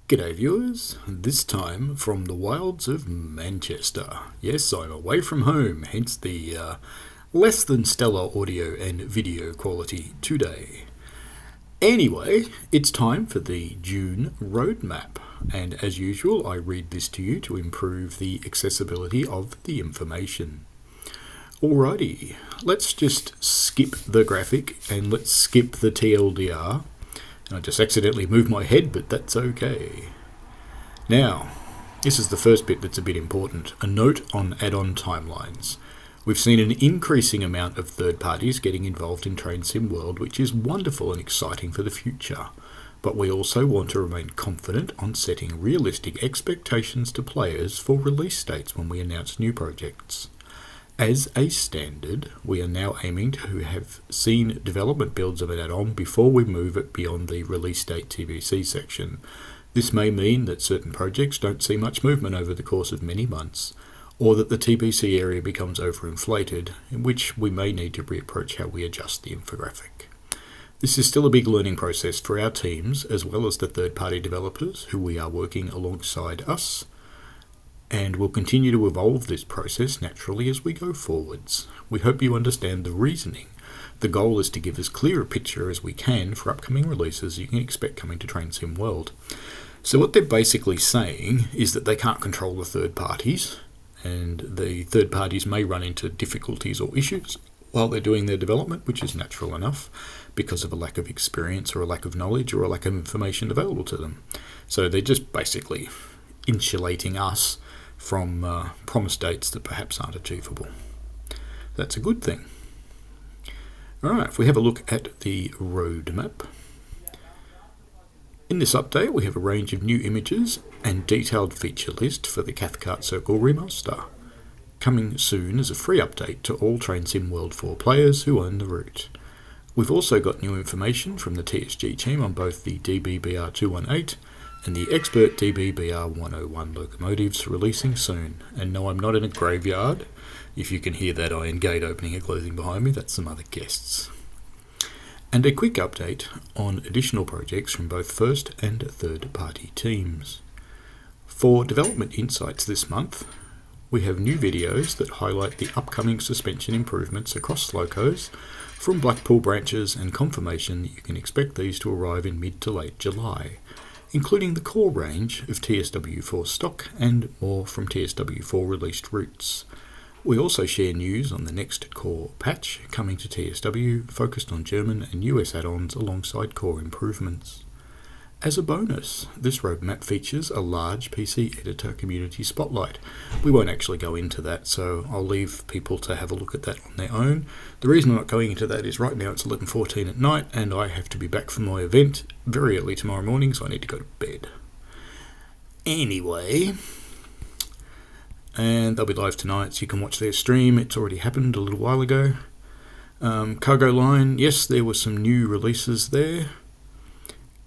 G'day viewers, this time from the wilds of Manchester. Yes, I'm away from home, hence the less than stellar audio and video quality today. Anyway, it's time for the June roadmap, and as usual I read this to you to improve the accessibility of the information. Alrighty, let's just skip the graphic and let's skip the TLDR. I just accidentally moved my head, but that's okay. Now, this is the first bit that's a bit important. A note on add-on timelines. We've seen an increasing amount of third parties getting involved in Train Sim World, which is wonderful and exciting for the future. But we also want to remain confident on setting realistic expectations to players for release dates when we announce new projects. As a standard, we are now aiming to have seen development builds of an add-on before we move it beyond the release date TBC section. This may mean that certain projects don't see much movement over the course of many months, or that the TBC area becomes overinflated, in which we may need to reapproach how we adjust the infographic. This is still a big learning process for our teams, as well as the third-party developers who we are working alongside us, and we'll continue to evolve this process naturally as we go forwards. We hope you understand the reasoning. The goal is to give as clear a picture as we can for upcoming releases you can expect coming to Train Sim World. So what they're basically saying is that they can't control the third parties, and the third parties may run into difficulties or issues while they're doing their development, which is natural enough because of a lack of experience or a lack of knowledge or a lack of information available to them. So they're just basically insulating us from promise dates that perhaps aren't achievable. That's a good thing. Alright, if we have a look at the roadmap. In this update we have a range of new images and detailed feature list for the Cathcart Circle remaster, coming soon as a free update to all Train Sim World 4 players who own the route. We've also got new information from the TSG team on both the DBBR 218 and the Expert DBBR 101 locomotives releasing soon. And no, I'm not in a graveyard. If you can hear that iron gate opening and closing behind me, that's some other guests. And a quick update on additional projects from both first and third party teams. For development insights this month, we have new videos that highlight the upcoming suspension improvements across locos from Blackpool branches and confirmation that you can expect these to arrive in mid to late July, including the core range of TSW4 stock and more from TSW4 released routes. We also share news on the next core patch coming to TSW, focused on German and US add-ons alongside core improvements. As a bonus, this roadmap features a large PC editor community spotlight. We won't actually go into that, so I'll leave people to have a look at that on their own. The reason I'm not going into that is right now it's 11:14 at night and I have to be back for my event very early tomorrow morning, so I need to go to bed. Anyway, and they'll be live tonight, so you can watch their stream. It's already happened a little while ago. Cargo Line, yes, there were some new releases there.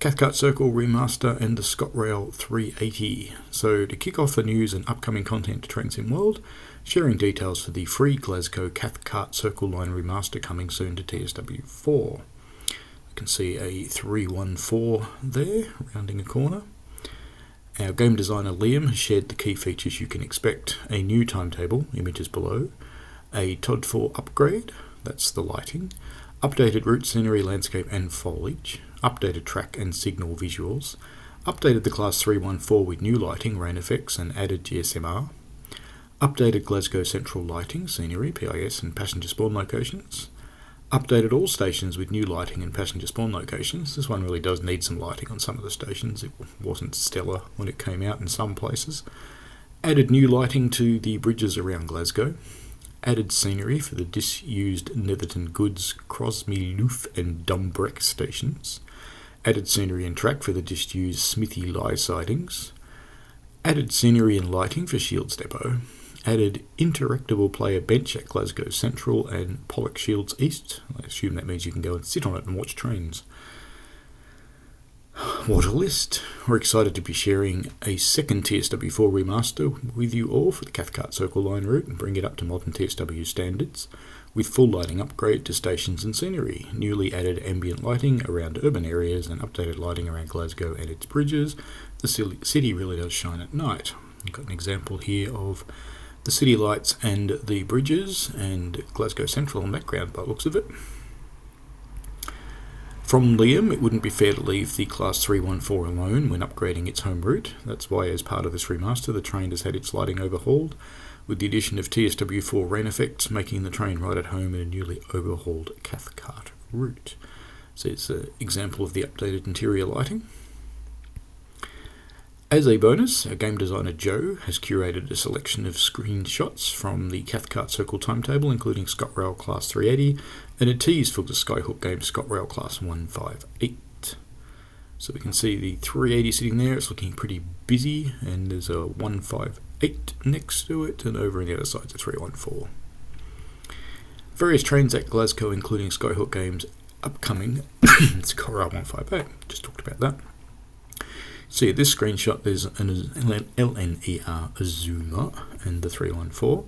Cathcart Circle Remaster and the ScotRail 380. So to kick off the news and upcoming content to Train Sim World, sharing details for the free Glasgow Cathcart Circle Line Remaster coming soon to TSW4. You can see a 314 there, rounding a corner. Our game designer Liam has shared the key features you can expect. A new timetable, images below. A TOD 4 upgrade, that's the lighting. Updated route scenery, landscape and foliage. Updated track and signal visuals. Updated the Class 314 with new lighting, rain effects and added GSMR. Updated Glasgow Central lighting, scenery, PIS and passenger spawn locations. Updated all stations with new lighting and passenger spawn locations. This one really does need some lighting on some of the stations. It wasn't stellar when it came out in some places. Added new lighting to the bridges around Glasgow. Added scenery for the disused Netherton Goods, Crosby, Loof and Dumbreck stations. Added scenery and track for the disused Smithy Lie sidings. Added scenery and lighting for Shields Depot. Added interactable player bench at Glasgow Central and Pollock Shields East. I assume that means you can go and sit on it and watch trains. What a list! We're excited to be sharing a second TSW4 remaster with you all for the Cathcart Circle Line route and bring it up to modern TSW standards. with full lighting upgrade to stations and scenery, newly added ambient lighting around urban areas and updated lighting around Glasgow and its bridges. The city really does shine at night. I've got an example here of the city lights and the bridges and Glasgow Central in the background by the looks of it. From Liam, it wouldn't be fair to leave the Class 314 alone when upgrading its home route. That's why, as part of this remaster, the train has had its lighting overhauled, with the addition of TSW4 rain effects, making the train right at home in a newly overhauled Cathcart route. So it's an example of the updated interior lighting. As a bonus, our game designer Joe has curated a selection of screenshots from the Cathcart Circle timetable, including ScotRail Class 380, and a tease for the Skyhook game ScotRail Class 158. So we can see the 380 sitting there, it's looking pretty busy, and there's a 158 next to it, and over on the other side is a 314. Various trains at Glasgow, including Skyhook games upcoming ScotRail 158, just talked about that. See, at this screenshot there's an LNER Azuma and the 314,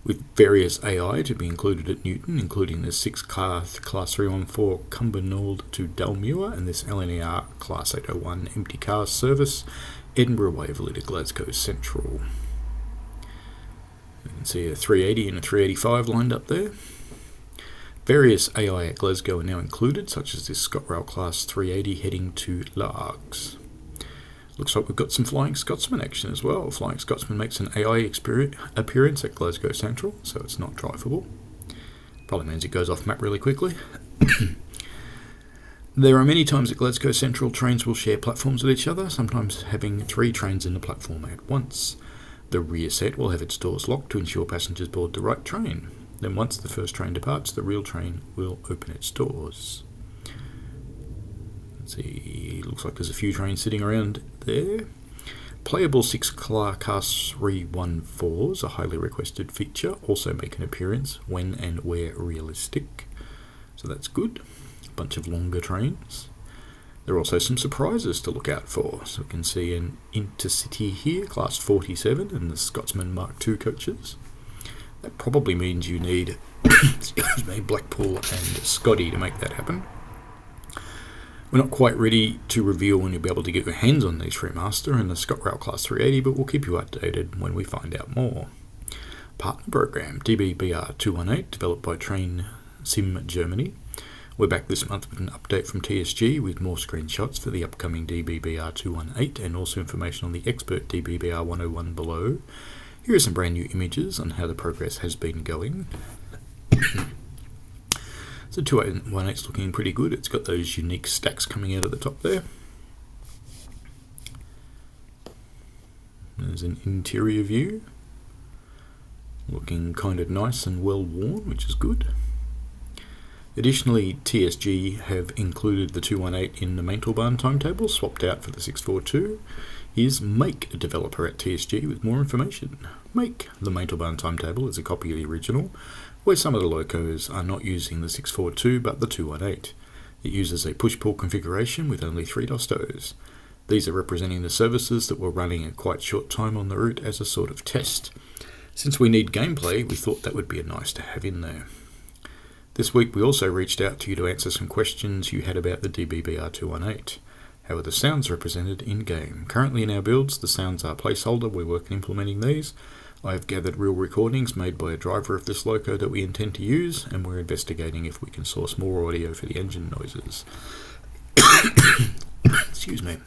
with various AI to be included at Newton, including the 6-car Class 314 Cumbernauld to Dalmuir and this LNER Class 801 empty car service Edinburgh Waverley to Glasgow Central. You can see a 380 and a 385 lined up there. Various AI at Glasgow are now included, such as this ScotRail Class 380 heading to Largs. Looks like we've got some Flying Scotsman action as well. Flying Scotsman makes an AI appearance at Glasgow Central, so it's not drivable. Probably means it goes off map really quickly. There are many times at Glasgow Central trains will share platforms with each other, sometimes having 3 trains in the platform at once. The rear set will have its doors locked to ensure passengers board the right train. Then once the first train departs, the real train will open its doors. See, looks like there's a few trains sitting around there. Playable 6-car Class 314s, a highly requested feature, also make an appearance when and where realistic. So that's good. A bunch of longer trains. There are also some surprises to look out for. So we can see an Intercity here, Class 47, and the Scotsman Mark II coaches. That probably means you need Blackpool and Scotty to make that happen. We're not quite ready to reveal when you'll be able to get your hands on these Remaster and the ScotRail Class 380, but we'll keep you updated when we find out more. Partner Program, DBBR 218, developed by Train Sim Germany. We're back this month with an update from TSG with more screenshots for the upcoming DBBR 218 and also information on the expert DBBR 101 below. Here are some brand new images on how the progress has been going. So 218's looking pretty good. It's got those unique stacks coming out of the top there. There's an interior view. Looking kind of nice and well worn, which is good. Additionally, TSG have included the 218 in the Mantelbarn timetable, swapped out for the 642. Here's Make, a developer at TSG, with more information. Make, the Mantelbarn timetable, is a copy of the original, where some of the locos are not using the 642 but the 218. It uses a push-pull configuration with only 3 dostos. These are representing the services that were running a quite short time on the route as a sort of test. Since we need gameplay, we thought that would be nice to have in there. This week we also reached out to you to answer some questions you had about the DBBR 218. How are the sounds represented in-game? Currently in our builds, the sounds are placeholder. We're working implementing these. I have gathered real recordings made by a driver of this loco that we intend to use, and we're investigating if we can source more audio for the engine noises. Excuse me.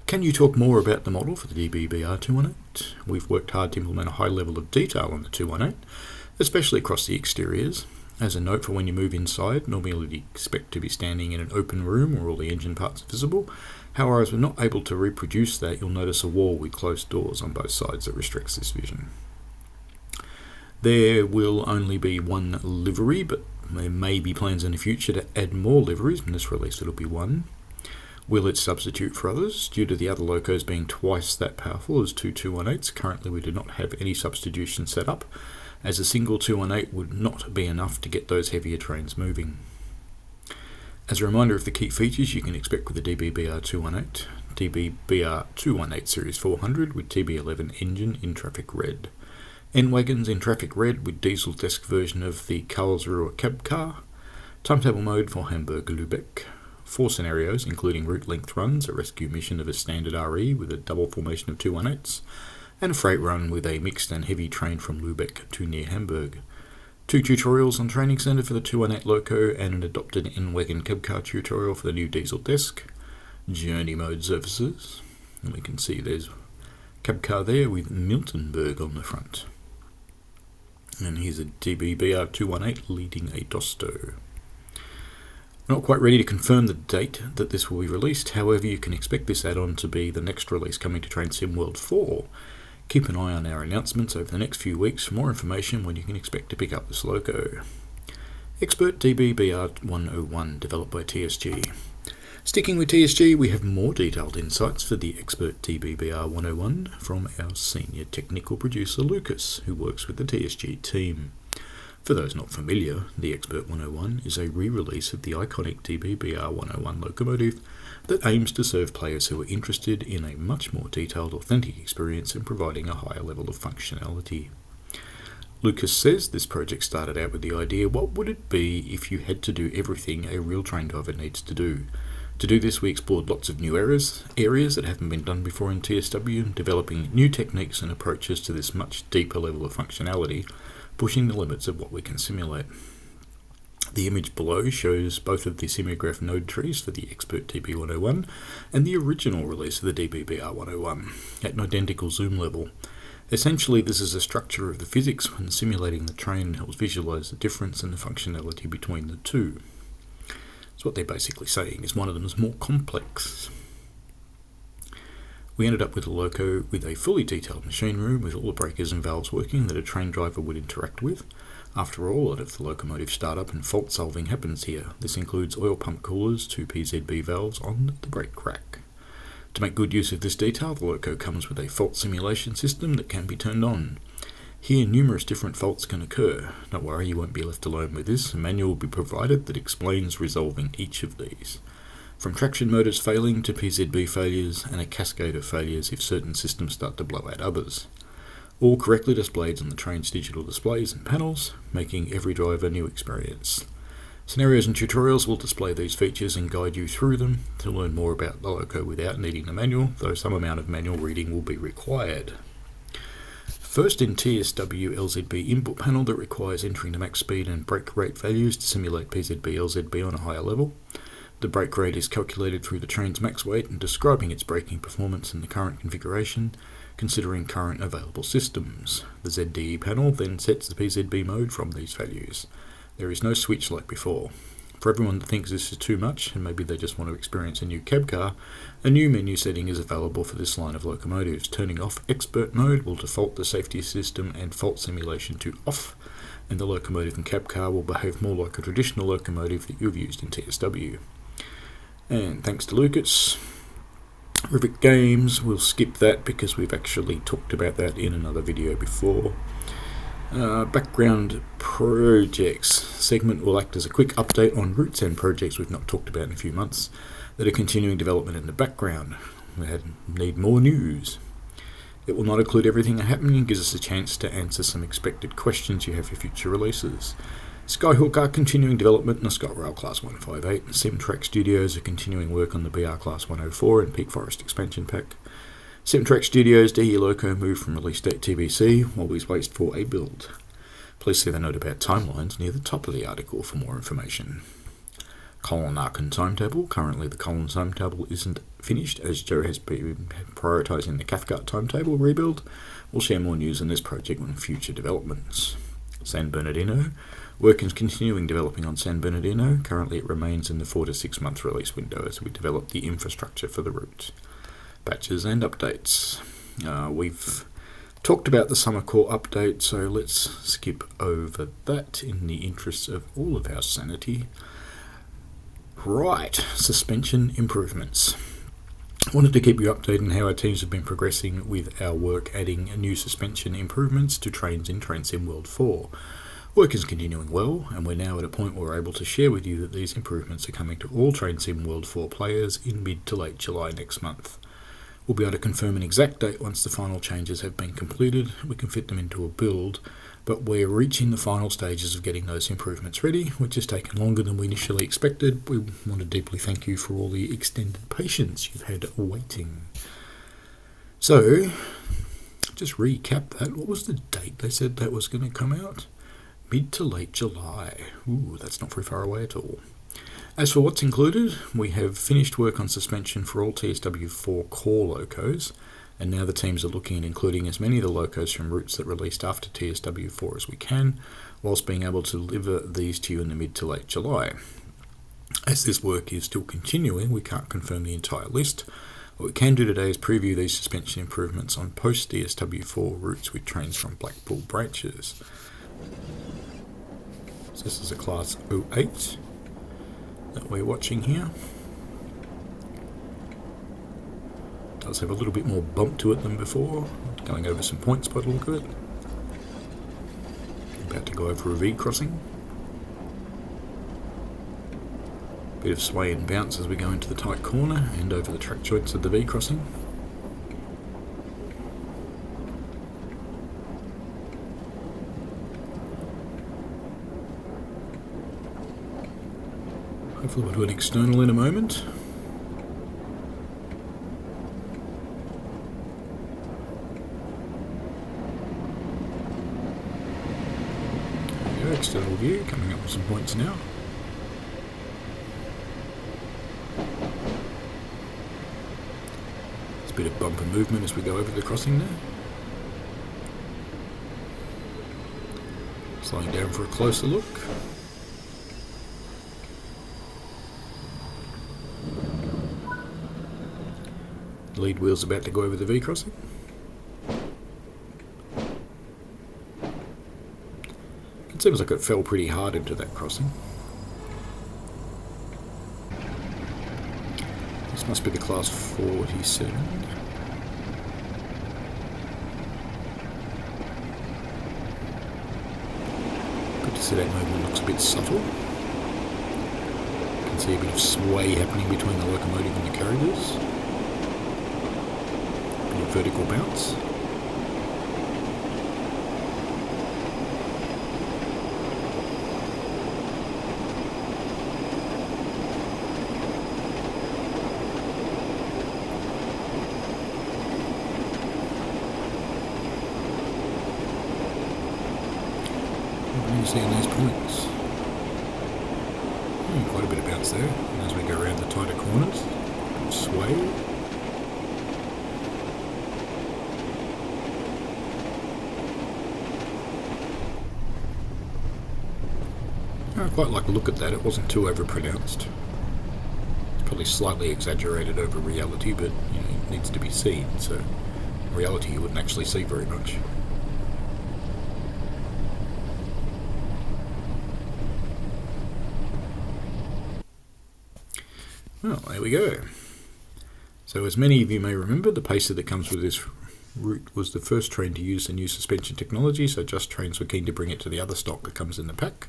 Can you talk more about the model for the DBBR 218? We've worked hard to implement a high level of detail on the 218, especially across the exteriors. As a note for when you move inside, normally you'd expect to be standing in an open room where all the engine parts are visible. However, as we're not able to reproduce that, you'll notice a wall with closed doors on both sides that restricts this vision. There will only be one livery, but there may be plans in the future to add more liveries. In this release it'll be one. Will it substitute for others? Due to the other locos being twice that powerful as two 218s, currently we do not have any substitution set up, as a single 218 would not be enough to get those heavier trains moving. As a reminder of the key features you can expect with the DBBR 218, DBBR 218 Series 400 with TB11 engine in traffic red. N-Wagons in traffic red with diesel desk version of the Karlsruhe cab car. Timetable mode for Hamburg-Lübeck. 4 scenarios, including route length runs, a rescue mission of a standard RE with a double formation of 218s, and a freight run with a mixed and heavy train from Lübeck to near Hamburg. 2 tutorials on training centre for the 218 loco and an adopted N-Wagon cab car tutorial for the new diesel desk. Journey mode services. And we can see there's cab car there with Miltenberg on the front. And here's a DBBR 218 leading a Dosto. We're not quite ready to confirm the date that this will be released, however you can expect this add-on to be the next release coming to Train Sim World 4. Keep an eye on our announcements over the next few weeks for more information when you can expect to pick up this loco. Expert DBBR 101 developed by TSG. Sticking with TSG, we have more detailed insights for the Expert DBBR 101 from our senior technical producer Lucas, who works with the TSG team. For those not familiar, the Expert 101 is a re-release of the iconic DBBR 101 locomotive that aims to serve players who are interested in a much more detailed, authentic experience and providing a higher level of functionality. Lucas says this project started out with the idea, what would it be if you had to do everything a real train driver needs to do? To do this, we explored lots of new areas that haven't been done before in TSW, developing new techniques and approaches to this much deeper level of functionality, pushing the limits of what we can simulate. The image below shows both of the Simulgraph node trees for the Expert DB101 and the original release of the DBBR 101 at an identical zoom level. Essentially, this is a structure of the physics when simulating the train and helps visualize the difference in the functionality between the two. So what they're basically saying is one of them is more complex. We ended up with a loco with a fully detailed machine room with all the breakers and valves working that a train driver would interact with. After all, a lot of the locomotive startup and fault solving happens here. This includes oil pump coolers, 2 PZB valves on the brake rack. To make good use of this detail, the loco comes with a fault simulation system that can be turned on. Here, numerous different faults can occur. Don't worry, you won't be left alone with this. A manual will be provided that explains resolving each of these. From traction motors failing to PZB failures and a cascade of failures if certain systems start to blow out others. All correctly displayed on the train's digital displays and panels, making every drive a new experience. Scenarios and tutorials will display these features and guide you through them to learn more about the loco without needing the manual, though some amount of manual reading will be required. First in TSW LZB input panel that requires entering the max speed and brake rate values to simulate PZB LZB on a higher level. The brake rate is calculated through the train's max weight and describing its braking performance in the current configuration, considering current available systems. The ZDE panel then sets the PZB mode from these values. There is no switch like before. For everyone that thinks this is too much, and maybe they just want to experience a new cab car, a new menu setting is available for this line of locomotives. Turning off Expert mode will default the safety system and fault simulation to off, and the locomotive and cab car will behave more like a traditional locomotive that you've used in TSW. And thanks to Lucas, Rivet Games, we'll skip that because we've actually talked about that in another video before. Background projects segment will act as a quick update on routes and projects we've not talked about in a few months that are continuing development in the background. We need more news. It will not include everything that happened and gives us a chance to answer some expected questions you have for future releases. Skyhook are continuing development in the SkyRail Class 158. Simtrack Studios are continuing work on the BR Class 104 and Peak Forest expansion pack. Simtrack Studios DE Loco moved from release date TBC while we wait for a build. Please see the note about timelines near the top of the article for more information. Colin Arkin timetable. Currently the Colin timetable isn't finished as Joe has been prioritising the Cathcart timetable rebuild. We'll share more news on this project when future developments. San Bernardino. Work is continuing developing on San Bernardino. Currently it remains in the 4 to 6 month release window as we develop the infrastructure for the route. Batches and updates. We've talked about the summer core update, so let's skip over that in the interests of all of our sanity. Right, suspension improvements. I wanted to keep you updated on how our teams have been progressing with our work adding new suspension improvements to trains in Train Sim World 4. Work is continuing well, and we're now at a point where we're able to share with you that these improvements are coming to all Train Sim World 4 players in mid to late July next month. We'll be able to confirm an exact date once the final changes have been completed. We can fit them into a build, but we're reaching the final stages of getting those improvements ready, which has taken longer than we initially expected. We want to deeply thank you for all the extended patience you've had waiting. So, just recap that. What was the date they said that was going to come out? Mid to late July. Ooh, that's not very far away at all. As for what's included, we have finished work on suspension for all TSW4 core locos, and now the teams are looking at including as many of the locos from routes that released after TSW4 as we can, whilst being able to deliver these to you in the mid to late July. As this work is still continuing, we can't confirm the entire list. What we can do today is preview these suspension improvements on post-TSW4 routes with trains from Blackpool branches. So this is a class 08 that we're watching here. Does have a little bit more bump to it than before, going over some points by the look of it. About to go over a V crossing. Bit of sway and bounce as we go into the tight corner and over the track joints of the V crossing. Hopefully we'll do an external in a moment. There we go, external view, coming up with some points now. There's a bit of bumper movement as we go over the crossing there. Slowing down for a closer look. Lead wheel's about to go over the V crossing. It seems like it fell pretty hard into that crossing. This must be the class 47. Good to see that movement looks a bit subtle. You can see a bit of sway happening between the locomotive and the carriages. Vertical bounce. What do you see on these points? Quite a bit of bounce there. And as we go around the tighter corners, sway. I quite like the look at that. It wasn't too overpronounced. It's probably slightly exaggerated over reality, but it needs to be seen. So, in reality, you wouldn't actually see very much. Well, there we go. So, as many of you may remember, the pacer that comes with this route was the first train to use the new suspension technology. So, Just Trains were keen to bring it to the other stock that comes in the pack.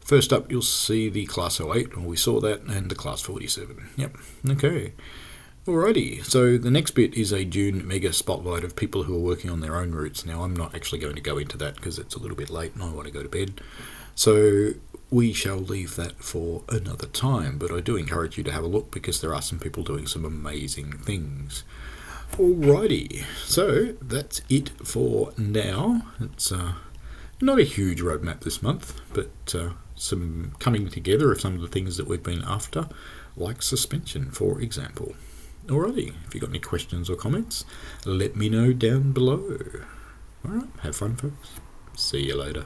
First up, you'll see the Class 08, well, we saw that, and the Class 47. Yep, okay. Alrighty, so the next bit is a June mega spotlight of people who are working on their own routes. Now, I'm not actually going to go into that because it's a little bit late and I want to go to bed. So we shall leave that for another time, but I do encourage you to have a look because there are some people doing some amazing things. Alrighty, so that's it for now. It's not a huge roadmap this month, but some coming together of some of the things that we've been after, like suspension, for example. Alrighty, if you've got any questions or comments, let me know down below. Alright, have fun, folks. See you later.